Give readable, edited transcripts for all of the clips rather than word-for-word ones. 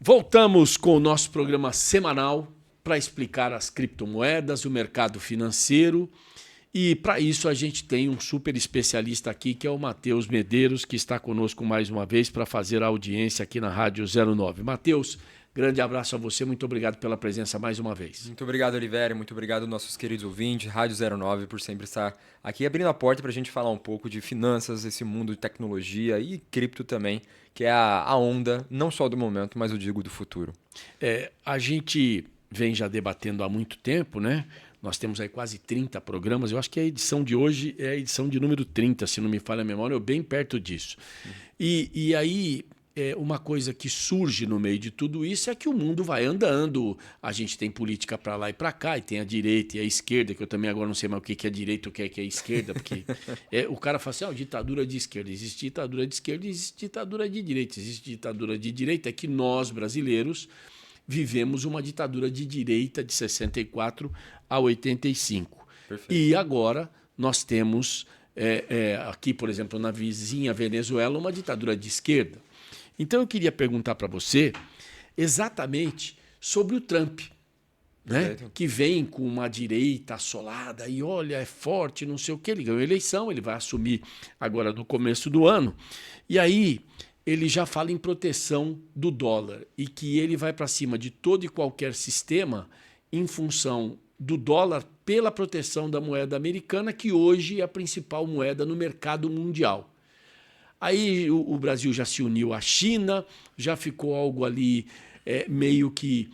Voltamos com o nosso programa semanal para explicar as criptomoedas, o mercado financeiro. E para isso a gente tem um super especialista aqui, que é o Matheus Medeiros, que está conosco mais uma vez para fazer a audiência aqui na Rádio 09. Matheus, grande abraço a você, muito obrigado pela presença mais uma vez. Muito obrigado, Oliveira, muito obrigado aos nossos queridos ouvintes, Rádio 09, por sempre estar aqui abrindo a porta para a gente falar um pouco de finanças, esse mundo de tecnologia e cripto também, que é a onda, não só do momento, mas eu digo do futuro. A gente vem já debatendo há muito tempo, né? Nós temos aí quase 30 programas. Eu acho que a edição de hoje é a edição de número 30, se não me falha a memória, ou bem perto disso. E aí, uma coisa que surge no meio de tudo isso é que o mundo vai andando. A gente tem política para lá e para cá, e tem a direita e a esquerda, que eu também agora não sei mais o que é direita e o que é esquerda, porque o cara fala assim, ditadura de esquerda. Existe ditadura de esquerda e existe ditadura de direita. Existe ditadura de direita, é que nós, brasileiros, vivemos uma ditadura de direita de 64 a 85. Perfeito. E agora nós temos aqui, por exemplo, na vizinha Venezuela, uma ditadura de esquerda. Então eu queria perguntar para você exatamente sobre o Trump, né? Que vem com uma direita assolada e olha, é forte, não sei o que. Ele ganhou a eleição, ele vai assumir agora no começo do ano. E aí ele já fala em proteção do dólar e que ele vai para cima de todo e qualquer sistema em função do dólar pela proteção da moeda americana, que hoje é a principal moeda no mercado mundial. Aí o Brasil já se uniu à China, já ficou algo ali meio que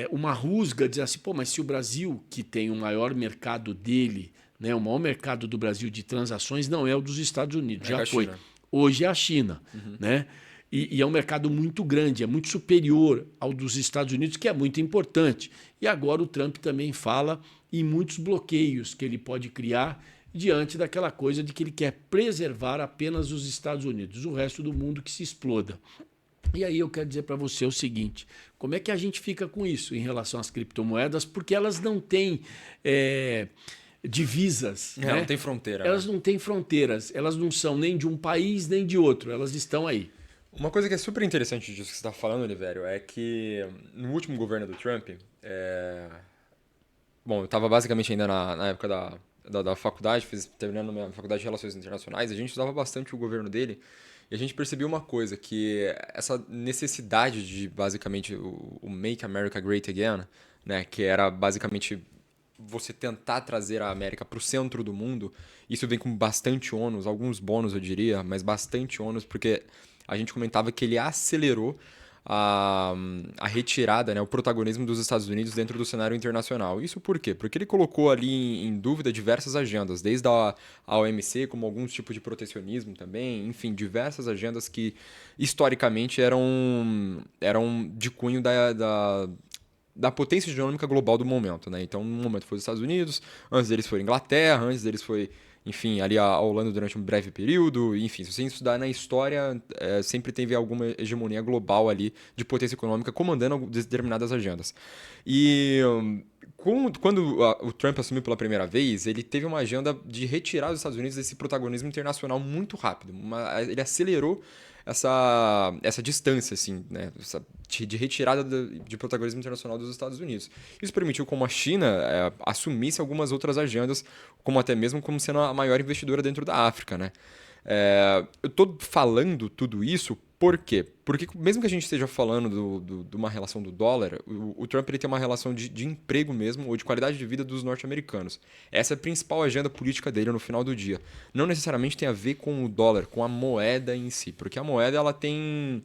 uma rusga, dizer assim, pô, mas se o Brasil, que tem o maior mercado dele, né, o maior mercado do Brasil de transações não é o dos Estados Unidos, já foi. China. Hoje é a China, né? E é um mercado muito grande, é muito superior ao dos Estados Unidos, que é muito importante. E agora o Trump também fala em muitos bloqueios que ele pode criar diante daquela coisa de que ele quer preservar apenas os Estados Unidos, o resto do mundo que se exploda. E aí eu quero dizer para você o seguinte, como é que a gente fica com isso em relação às criptomoedas? Porque elas não têm divisas. Né? Não tem fronteira. Elas não têm fronteiras, elas não são nem de um país nem de outro, elas estão aí. Uma coisa que é super interessante disso que você está falando, Oliveira, é que no último governo do Trump, bom, eu estava basicamente ainda na época da faculdade, terminando minha faculdade de Relações Internacionais, a gente usava bastante o governo dele e a gente percebeu uma coisa, que essa necessidade de basicamente o Make America Great Again, né, que era basicamente você tentar trazer a América para o centro do mundo, isso vem com bastante ônus, alguns bônus eu diria, mas bastante ônus, porque a gente comentava que ele acelerou a retirada, né, o protagonismo dos Estados Unidos dentro do cenário internacional. Isso por quê? Porque ele colocou ali em dúvida diversas agendas, desde a OMC, como alguns tipos de protecionismo também, enfim, diversas agendas que historicamente eram de cunho da potência econômica global do momento, né? Então, no momento foi os Estados Unidos, antes deles foi a Inglaterra, antes deles foi, enfim, ali a Holanda durante um breve período, enfim, se você estudar na história, sempre teve alguma hegemonia global ali de potência econômica comandando determinadas agendas. E quando o Trump assumiu pela primeira vez, ele teve uma agenda de retirar os Estados Unidos desse protagonismo internacional muito rápido. Ele acelerou essa distância, assim, né, de retirada de protagonismo internacional dos Estados Unidos. Isso permitiu como a China assumisse algumas outras agendas, como até mesmo como sendo a maior investidora dentro da África, né? Eu estou falando tudo isso por quê? Porque mesmo que a gente esteja falando de uma relação do dólar, o Trump ele tem uma relação de emprego mesmo, ou de qualidade de vida dos norte-americanos. Essa é a principal agenda política dele no final do dia. Não necessariamente tem a ver com o dólar, com a moeda em si, porque a moeda ela tem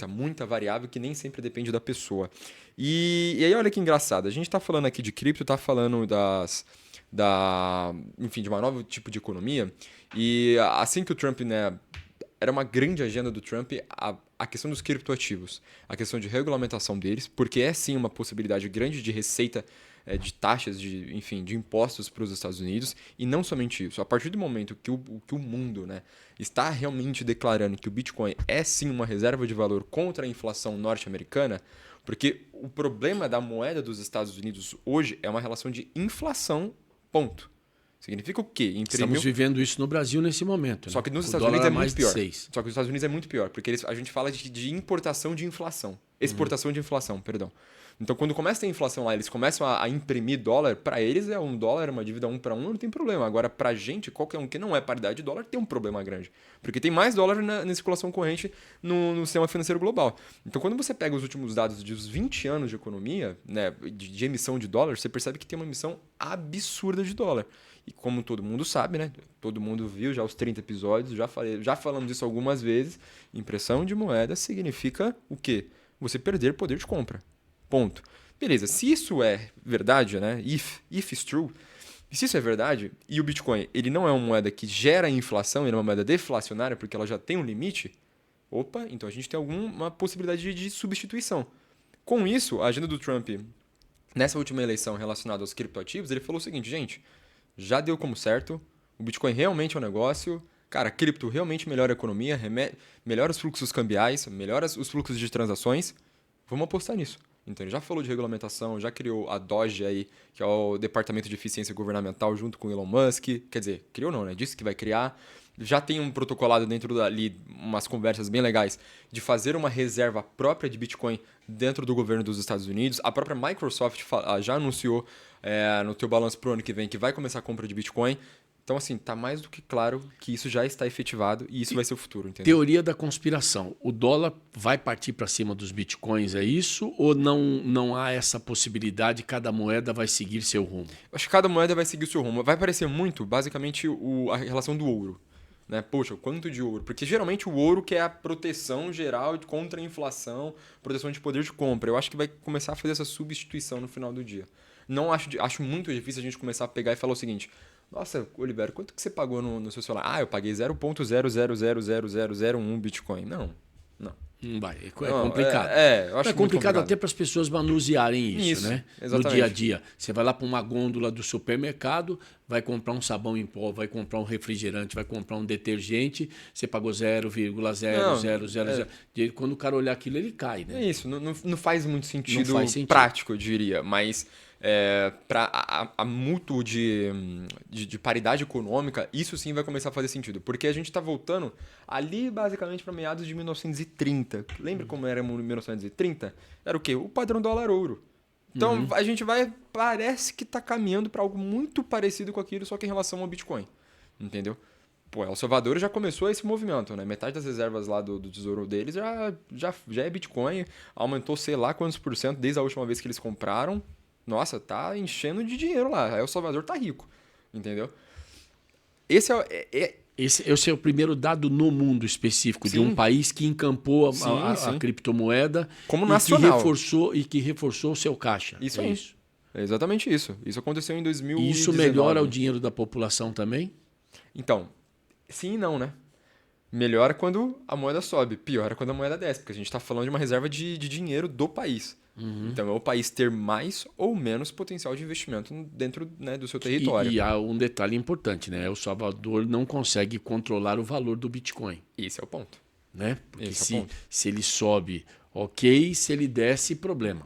muita variável que nem sempre depende da pessoa. E aí olha que engraçado, a gente está falando aqui de cripto, está falando enfim, de um novo tipo de economia, e assim que o Trump, né, era uma grande agenda do Trump a questão dos criptoativos, a questão de regulamentação deles, porque é sim uma possibilidade grande de receita de taxas, enfim, de impostos para os Estados Unidos, e não somente isso. A partir do momento que o mundo, né, está realmente declarando que o Bitcoin é sim uma reserva de valor contra a inflação norte-americana, porque o problema da moeda dos Estados Unidos hoje é uma relação de inflação, ponto. Significa o quê? Estamos vivendo isso no Brasil nesse momento. Só que nos O Estados dólar Unidos é mais muito de pior. 6. Só que nos Estados Unidos é muito pior, porque a gente fala de importação de inflação. Exportação de inflação, perdão. Então, quando começa a ter inflação lá, eles começam a imprimir dólar, para eles é um dólar, uma dívida 1 para 1, não tem problema. Agora, pra gente, qualquer um que não é paridade de dólar tem um problema grande. Porque tem mais dólar na circulação corrente no sistema financeiro global. Então, quando você pega os últimos dados dos 20 anos de economia, né, de emissão de dólar, você percebe que tem uma emissão absurda de dólar. E como todo mundo sabe, né? Todo mundo viu já os 30 episódios, já falamos disso algumas vezes. Impressão de moeda significa o quê? Você perder poder de compra. Ponto. Beleza, se isso é verdade, né? If is true, se isso é verdade, e o Bitcoin ele não é uma moeda que gera inflação, ele é uma moeda deflacionária porque ela já tem um limite, opa, então a gente tem alguma possibilidade de substituição. Com isso, a agenda do Trump nessa última eleição relacionada aos criptoativos, ele falou o seguinte, gente, já deu como certo, o Bitcoin realmente é um negócio, cara, cripto realmente melhora a economia, melhora os fluxos cambiais, melhora os fluxos de transações, vamos apostar nisso. Então ele já falou de regulamentação, já criou a DOGE aí, que é o Departamento de Eficiência Governamental junto com o Elon Musk, quer dizer, criou não, né? Disse que vai criar. Já tem um protocolado dentro dali, umas conversas bem legais, de fazer uma reserva própria de Bitcoin dentro do governo dos Estados Unidos. A própria Microsoft já anunciou no teu balanço pro ano que vem que vai começar a compra de Bitcoin. Então, assim, tá mais do que claro que isso já está efetivado e isso vai ser o futuro, entendeu? Teoria da conspiração. O dólar vai partir para cima dos bitcoins, é isso? Ou não há essa possibilidade, cada moeda vai seguir seu rumo? Acho que cada moeda vai seguir o seu rumo. Vai parecer muito, basicamente, a relação do ouro. Né? Poxa, o quanto de ouro? Porque geralmente o ouro que é a proteção geral contra a inflação, proteção de poder de compra. Eu acho que vai começar a fazer essa substituição no final do dia. Não acho muito difícil a gente começar a pegar e falar o seguinte: nossa, Oliveira, quanto que você pagou no seu celular? Ah, eu paguei 0,00000001 Bitcoin. Não. Não vai, é Não, complicado. eu acho É complicado complicado até para as pessoas manusearem isso, né? Exatamente. No dia a dia. Você vai lá para uma gôndola do supermercado, vai comprar um sabão em pó, vai comprar um refrigerante, vai comprar um detergente, você pagou 0,0000. Quando o cara olhar aquilo, ele cai, né? É isso, não faz muito sentido, Não faz sentido prático, eu diria, mas para a mútuo de paridade econômica, isso sim vai começar a fazer sentido, porque a gente está voltando ali basicamente para meados de 1930. Lembra como era em 1930? Era o quê? O padrão dólar-ouro. Então a gente parece que está caminhando para algo muito parecido com aquilo, só que em relação ao Bitcoin, entendeu? Pô, El Salvador já começou esse movimento, né? Metade das reservas lá do tesouro deles já é Bitcoin, aumentou sei lá quantos por cento desde a última vez que eles compraram. Nossa, tá enchendo de dinheiro lá. El Salvador tá rico, entendeu? Esse Esse é o primeiro dado no mundo específico de um país que encampou a criptomoeda como nacional que reforçou o seu caixa. Isso é isso. É exatamente isso. Isso aconteceu em 2019. E isso melhora o dinheiro da população também? Então, sim e não, né? Melhora quando a moeda sobe, piora quando a moeda desce, porque a gente está falando de uma reserva de dinheiro do país. Então é o país ter mais ou menos potencial de investimento dentro, né, do seu território. E há um detalhe importante, né? El Salvador não consegue controlar o valor do Bitcoin. Esse é o ponto. Né? Porque se ele sobe, ok, se ele desce, problema.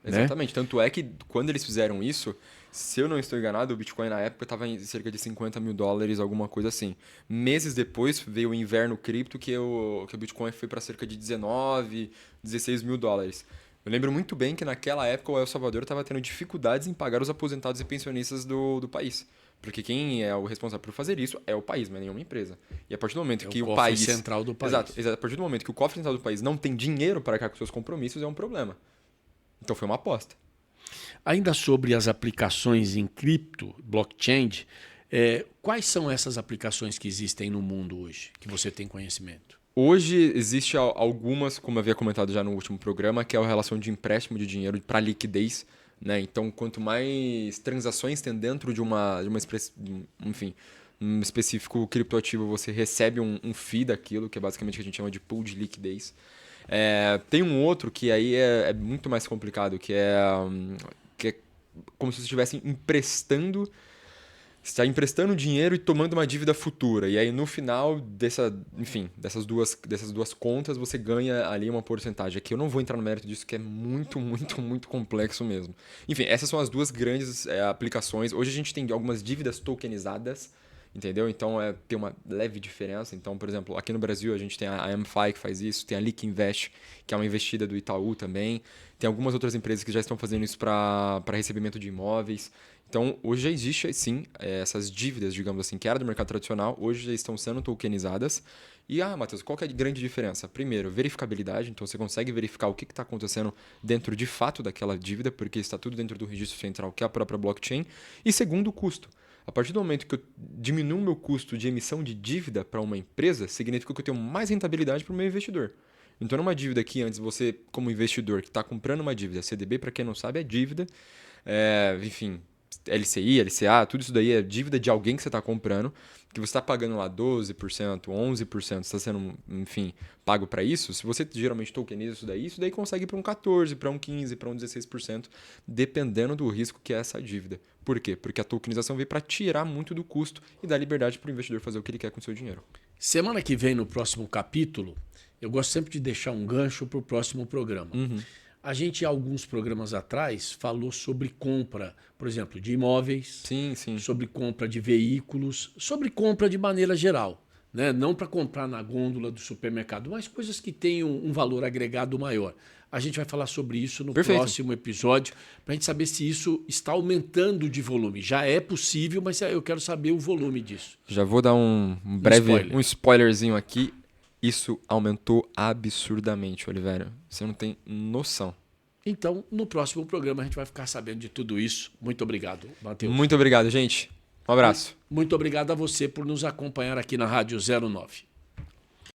Exatamente. Né? Tanto é que quando eles fizeram isso, se eu não estou enganado, o Bitcoin na época estava em cerca de $50 mil, alguma coisa assim. Meses depois veio o inverno cripto, que o Bitcoin foi para cerca de 19, 16 mil dólares. Eu lembro muito bem que naquela época o El Salvador estava tendo dificuldades em pagar os aposentados e pensionistas do país. Porque quem é o responsável por fazer isso é o país, não é nenhuma empresa. E a partir do momento que o país... central do país. Exato. A partir do momento que o cofre central do país não tem dinheiro para arcar com seus compromissos, é um problema. Então foi uma aposta. Ainda sobre as aplicações em cripto, blockchain, quais são essas aplicações que existem no mundo hoje, que você tem conhecimento? Hoje existe algumas, como eu havia comentado já no último programa, que é a relação de empréstimo de dinheiro para liquidez. Né? Então, quanto mais transações tem dentro de um específico criptoativo, você recebe um FII daquilo, que é basicamente o que a gente chama de pool de liquidez. Tem um outro que aí é muito mais complicado, que é como se você estivesse emprestando Você está emprestando dinheiro e tomando uma dívida futura. E aí, no final dessas duas contas, você ganha ali uma porcentagem. Aqui eu não vou entrar no mérito disso, que é muito, muito, muito complexo mesmo. Enfim, essas são as duas grandes aplicações. Hoje a gente tem algumas dívidas tokenizadas, entendeu? Então tem uma leve diferença. Então, por exemplo, aqui no Brasil a gente tem a AmFi que faz isso, tem a Lick Invest, que é uma investida do Itaú também. Tem algumas outras empresas que já estão fazendo isso para recebimento de imóveis. Então, hoje já existe, sim, essas dívidas, digamos assim, que era do mercado tradicional, hoje já estão sendo tokenizadas. E, Matheus, qual que é a grande diferença? Primeiro, verificabilidade. Então, você consegue verificar o que está acontecendo dentro de fato daquela dívida, porque está tudo dentro do registro central, que é a própria blockchain. E segundo, o custo. A partir do momento que eu diminuo o meu custo de emissão de dívida para uma empresa, significa que eu tenho mais rentabilidade para o meu investidor. Então, numa dívida que antes você, como investidor que está comprando uma dívida, CDB, para quem não sabe, é dívida, enfim, LCI, LCA, tudo isso daí é dívida de alguém que você está comprando, que você está pagando lá 12%, 11%, está sendo, enfim, pago para isso. Se você geralmente tokeniza isso daí consegue ir para um 14%, para um 15%, para um 16%, dependendo do risco que é essa dívida. Por quê? Porque a tokenização veio para tirar muito do custo e dar liberdade para o investidor fazer o que ele quer com o seu dinheiro. Semana que vem, no próximo capítulo, eu gosto sempre de deixar um gancho para o próximo programa. A gente, alguns programas atrás, falou sobre compra, por exemplo, de imóveis, Sim, sim. sobre compra de veículos, sobre compra de maneira geral. Né? Não para comprar na gôndola do supermercado, mas coisas que tenham um valor agregado maior. A gente vai falar sobre isso no Perfeito. próximo episódio, para a gente saber se isso está aumentando de volume. Já é possível, mas eu quero saber o volume disso. Já vou dar um spoilerzinho aqui. Isso aumentou absurdamente, Oliveira. Você não tem noção. Então, no próximo programa, a gente vai ficar sabendo de tudo isso. Muito obrigado, Matheus. Muito obrigado, gente. Um abraço. Muito obrigado a você por nos acompanhar aqui na Rádio 09.